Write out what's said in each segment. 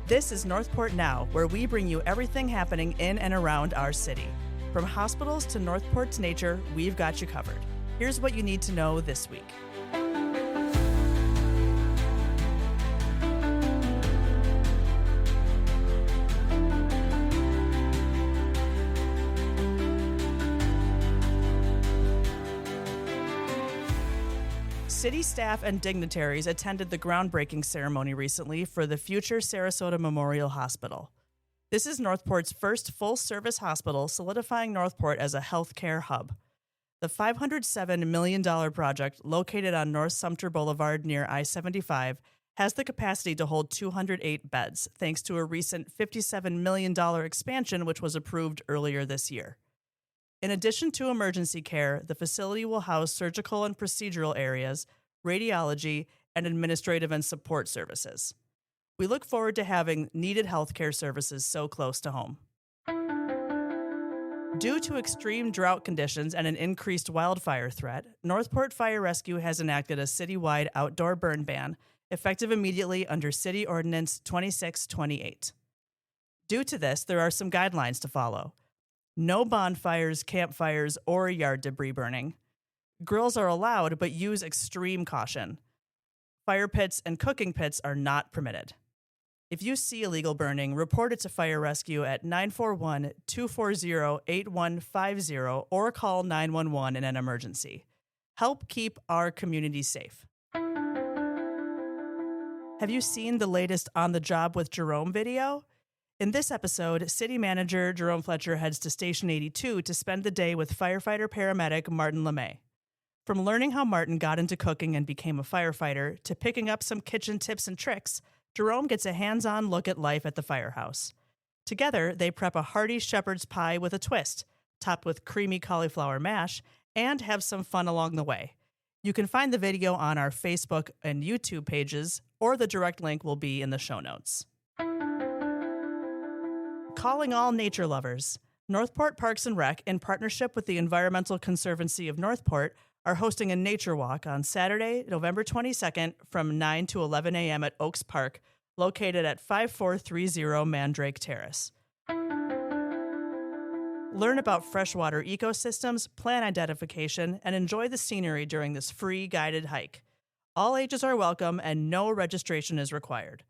This is Northport Now, where we bring you everything happening in and around our city. From hospitals to Northport's nature, we've got you covered. Here's what you need to know this week. City staff and dignitaries attended the groundbreaking ceremony recently for the future Sarasota Memorial Hospital. This is Northport's first full-service hospital, solidifying Northport as a healthcare hub. The $507 million project, located on North Sumter Boulevard near I-75, has the capacity to hold 208 beds, thanks to a recent $57 million expansion which was approved earlier this year. In addition to emergency care, the facility will house surgical and procedural areas, radiology, and administrative and support services. We look forward to having needed healthcare services so close to home. Due to extreme drought conditions and an increased wildfire threat, Northport Fire Rescue has enacted a citywide outdoor burn ban, effective immediately under City Ordinance 2628. Due to this, there are some guidelines to follow. No bonfires, campfires, or yard debris burning. Grills are allowed, but use extreme caution. Fire pits and cooking pits are not permitted. If you see illegal burning, report it to Fire Rescue at 941-240-8150 or call 911 in an emergency. Help keep our community safe. Have you seen the latest On the Job with Jerome video? In this episode, City Manager Jerome Fletcher heads to Station 82 to spend the day with firefighter-paramedic Martin LeMay. From learning how Martin got into cooking and became a firefighter to picking up some kitchen tips and tricks, Jerome gets a hands-on look at life at the firehouse. Together, they prep a hearty shepherd's pie with a twist, topped with creamy cauliflower mash, and have some fun along the way. You can find the video on our Facebook and YouTube pages, or the direct link will be in the show notes. Calling all nature lovers. Northport Parks and Rec, in partnership with the Environmental Conservancy of Northport, are hosting a nature walk on Saturday, November 22nd from 9 to 11 a.m. at Oaks Park, located at 5430 Mandrake Terrace. Learn about freshwater ecosystems, plan identification, and enjoy the scenery during this free guided hike. All ages are welcome and no registration is required.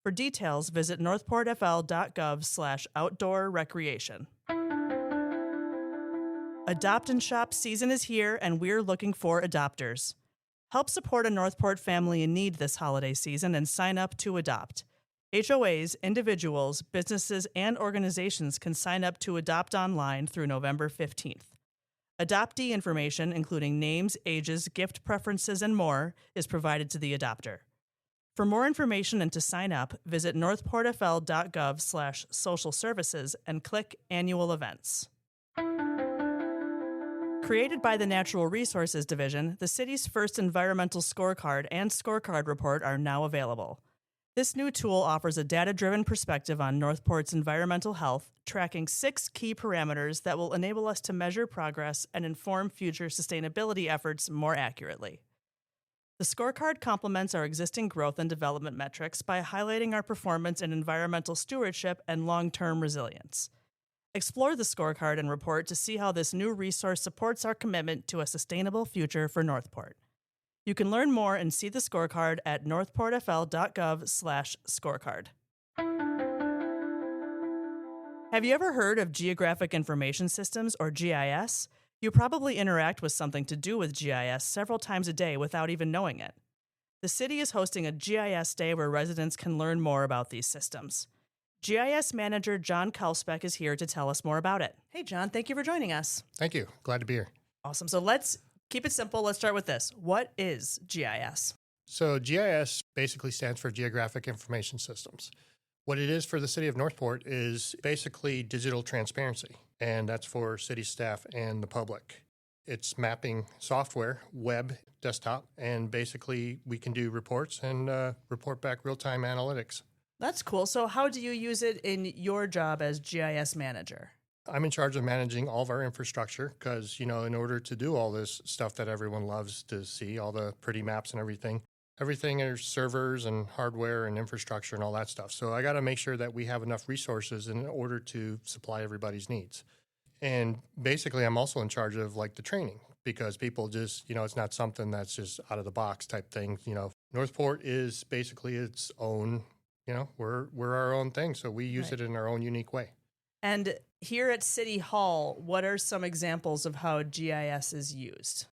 For details, visit northportfl.gov/outdoor recreation. Adopt and Shop season is here, and we're looking for adopters. Help support a Northport family in need this holiday season and sign up to adopt. HOAs, individuals, businesses, and organizations can sign up to adopt online through November 15th. Adoptee information, including names, ages, gift preferences, and more, is provided to the adopter. For more information and to sign up, visit northportfl.gov/social services and click Annual Events. Created by the Natural Resources Division, the city's first Environmental Scorecard and Scorecard report are now available. This new tool offers a data-driven perspective on Northport's environmental health, tracking 6 key parameters that will enable us to measure progress and inform future sustainability efforts more accurately. The scorecard complements our existing growth and development metrics by highlighting our performance in environmental stewardship and long-term resilience. Explore the scorecard and report to see how this new resource supports our commitment to a sustainable future for Northport. You can learn more and see the scorecard at northportfl.gov/scorecard. Have you ever heard of Geographic Information Systems, or GIS? You probably interact with something to do with GIS several times a day without even knowing it. The city is hosting a GIS day where residents can learn more about these systems. GIS Manager Jon Kalfsbeck is here to tell us more about it. Hey, John, thank you for joining us. Thank you. Glad to be here. Awesome. So let's keep it simple. Let's start with this. What is GIS? So GIS basically stands for Geographic Information Systems. What it is for the city of Northport is basically digital transparency, and that's for city staff and the public. It's mapping software, web, desktop, and basically we can do reports and report back real-time analytics. That's cool. So how do you use it in your job as GIS manager? I'm in charge of managing all of our infrastructure because, in order to do all this stuff that everyone loves to see, all the pretty maps and everything, Everything is servers and hardware and infrastructure and all that stuff. So I got to make sure that we have enough resources in order to supply everybody's needs. And basically, I'm also in charge of like the training because people just, it's not something that's just out of the box type thing. Northport is basically its own, we're our own thing. So we use it in our own unique way. And here at City Hall, what are some examples of how GIS is used?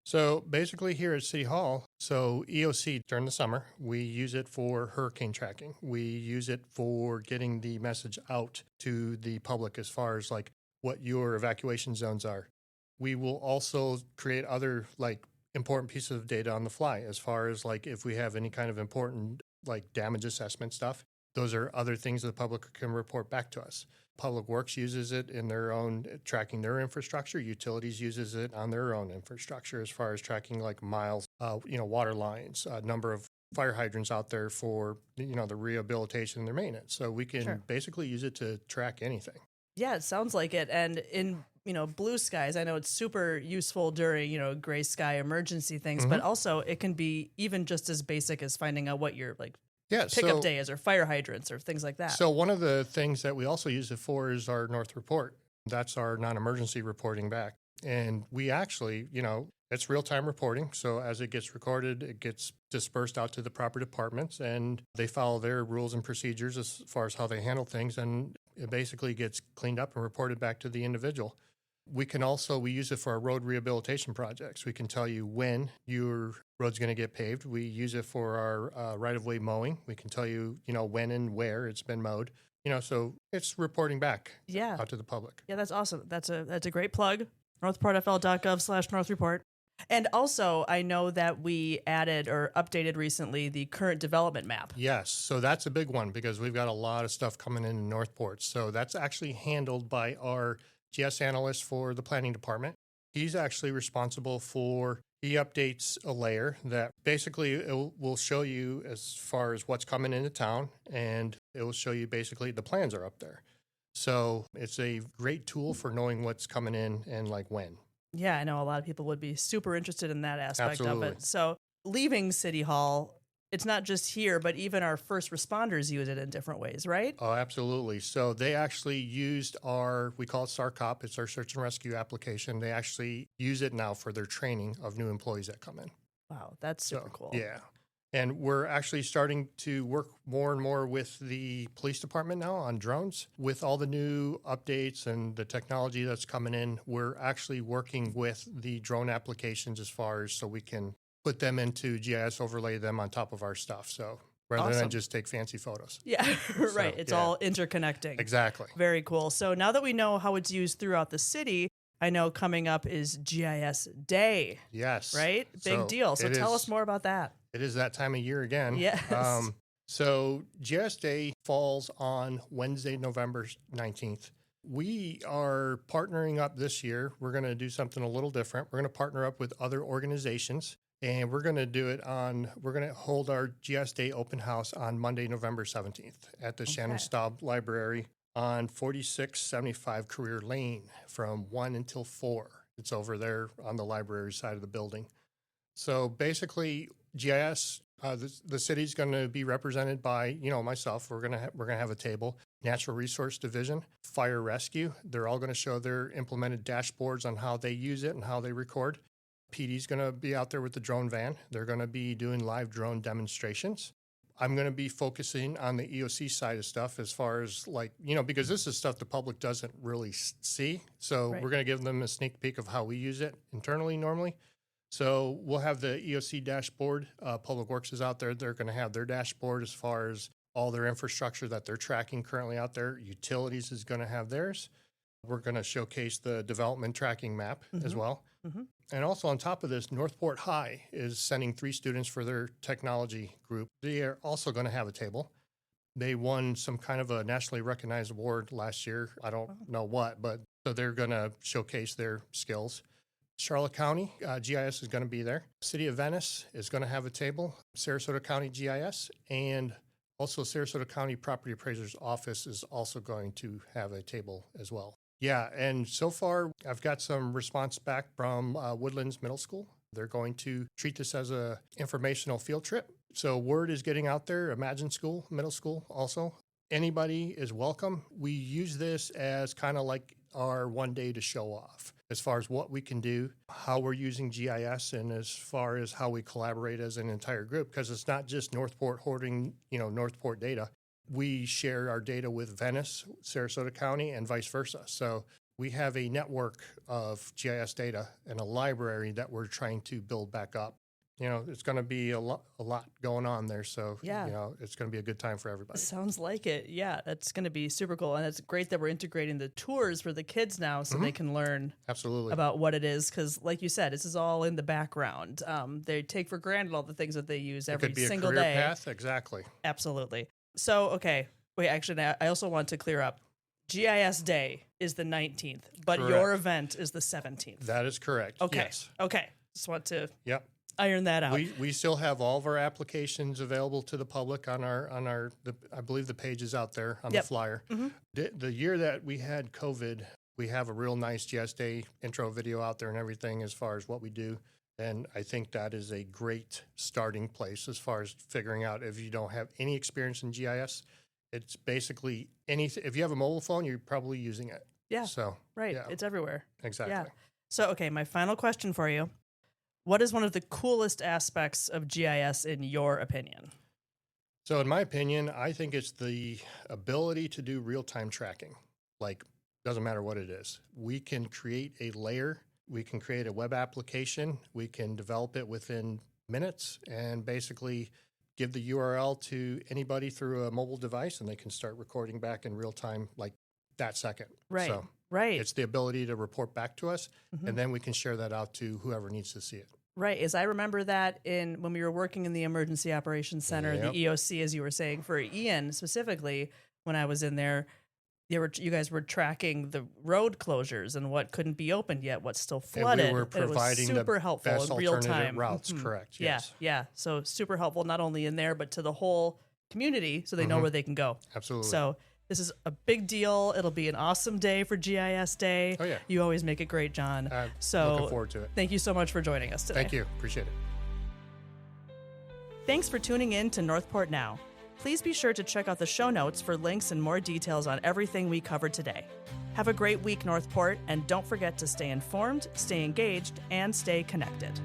So basically here at City Hall, so EOC during the summer, we use it for hurricane tracking. We use it for getting the message out to the public as far as like what your evacuation zones are. We will also create other like important pieces of data on the fly as far as like if we have any kind of important like damage assessment stuff. Those are other things that the public can report back to us. Public Works uses it in their own tracking their infrastructure. Utilities uses it on their own infrastructure as far as tracking like miles, water lines, number of fire hydrants out there for, the rehabilitation and their maintenance. So we can basically use it to track anything. Yeah, it sounds like it. And in, blue skies, I know it's super useful during, gray sky emergency things, but also it can be even just as basic as finding out what your pickup day is or fire hydrants or things like that. So one of the things that we also use it for is our North Report. That's our non-emergency reporting back. And we actually, it's real-time reporting. So as it gets recorded, it gets dispersed out to the proper departments and they follow their rules and procedures as far as how they handle things. And it basically gets cleaned up and reported back to the individual. We use it for our road rehabilitation projects. We can tell you when your road's going to get paved. We use it for our right-of-way mowing. We can tell you, when and where it's been mowed. So it's reporting back out to the public. Yeah, that's awesome. That's a great plug. northportfl.gov/northreport. And also, I know that we added or updated recently the current development map. Yes, so that's a big one because we've got a lot of stuff coming in Northport. So that's actually handled by our GIS analyst for the planning department. He's actually responsible he updates a layer that basically it will show you as far as what's coming into town, and it will show you basically the plans are up there. So it's a great tool for knowing what's coming in and like when. Yeah, I know a lot of people would be super interested in that aspect Absolutely. of it. So leaving City Hall, it's not just here, but even our first responders use it in different ways, right? Oh, absolutely. So they actually used we call it SARCOP. It's our search and rescue application. They actually use it now for their training of new employees that come in. Wow, that's super cool. Yeah. And we're actually starting to work more and more with the police department now on drones. With all the new updates and the technology that's coming in, we're actually working with the drone applications as far as so we can put them into GIS, overlay them on top of our stuff. So rather than just take fancy photos. Yeah, right. It's all interconnecting. Exactly. Very cool. So now that we know how it's used throughout the city, I know coming up is GIS Day. Yes. Right? Big deal. So tell us more about that. It is that time of year again. Yes. So GIS Day falls on Wednesday, November 19th. We are partnering up this year. We're going to do something a little different. We're going to partner up with other organizations. And we're going to hold our GIS Day open house on Monday, November 17th at the Shannon Staub Library on 4675 Career Lane from 1 until 4. It's over there on the library side of the building. So basically, GIS, the city's going to be represented by, myself. We're going to have a table. Natural Resource Division, Fire Rescue. They're all going to show their implemented dashboards on how they use it and how they record. PD's going to be out there with the drone van. They're going to be doing live drone demonstrations. I'm going to be focusing on the EOC side of stuff as far as because this is stuff the public doesn't really see. So we're going to give them a sneak peek of how we use it internally normally. So we'll have the EOC dashboard. Public Works is out there. They're going to have their dashboard as far as all their infrastructure that they're tracking currently out there. Utilities is going to have theirs. We're going to showcase the development tracking map as well. Mm-hmm. And also on top of this, Northport High is sending 3 students for their technology group. They are also going to have a table. They won some kind of a nationally recognized award last year. I don't know what, but so they're going to showcase their skills. Charlotte County GIS is going to be there. City of Venice is going to have a table. Sarasota County GIS and also Sarasota County Property Appraiser's Office is also going to have a table as well. Yeah, and so far I've got some response back from Woodlands Middle School. They're going to treat this as a informational field trip. So word is getting out there. Imagine School, middle school also. Anybody is welcome. We use this as kind of like our one day to show off as far as what we can do, how we're using GIS, and as far as how we collaborate as an entire group, because it's not just Northport hoarding, Northport data. We share our data with Venice, Sarasota County, and vice versa. So we have a network of GIS data and a library that we're trying to build back up. It's going to be a lot going on there. So, it's going to be a good time for everybody. Sounds like it. Yeah, that's going to be super cool. And it's great that we're integrating the tours for the kids now so they can learn about what it is. Because like you said, this is all in the background. They take for granted all the things that they use every single day. It could be a career path. Exactly. Absolutely. So, okay. Wait, actually, I also want to clear up. GIS Day is the 19th, but Correct. Your event is the 17th. That is correct. Okay. Yes. Okay. Just want to... Yep. Iron that out. We still have all of our applications available to the public on our I believe the page is out there on the flyer. Mm-hmm. The year that we had COVID, we have a real nice GIS Day intro video out there and everything as far as what we do. And I think that is a great starting place as far as figuring out if you don't have any experience in GIS. It's basically anything. If you have a mobile phone, you're probably using it. Yeah. So right. Yeah. It's everywhere. Exactly. Yeah. So, okay, my final question for you. What is one of the coolest aspects of GIS in your opinion? So in my opinion, I think it's the ability to do real-time tracking. Like, doesn't matter what it is. We can create a layer. We can create a web application. We can develop it within minutes and basically give the URL to anybody through a mobile device, and they can start recording back in real time like that second. Right. So right. It's the ability to report back to us, and then we can share that out to whoever needs to see it. Right. As I remember that when we were working in the Emergency Operations Center, the EOC, as you were saying, for Ian specifically, when I was in there, you guys were tracking the road closures and what couldn't be opened yet, what's still flooded. And we were providing super the helpful best in real alternative time routes, correct, yes. Yeah. So super helpful, not only in there, but to the whole community so they know where they can go. Absolutely. So this is a big deal. It'll be an awesome day for GIS Day. Oh, yeah. You always make it great, John. Looking forward to it. Thank you so much for joining us today. Thank you. Appreciate it. Thanks for tuning in to Northport Now. Please be sure to check out the show notes for links and more details on everything we covered today. Have a great week, Northport, and don't forget to stay informed, stay engaged, and stay connected.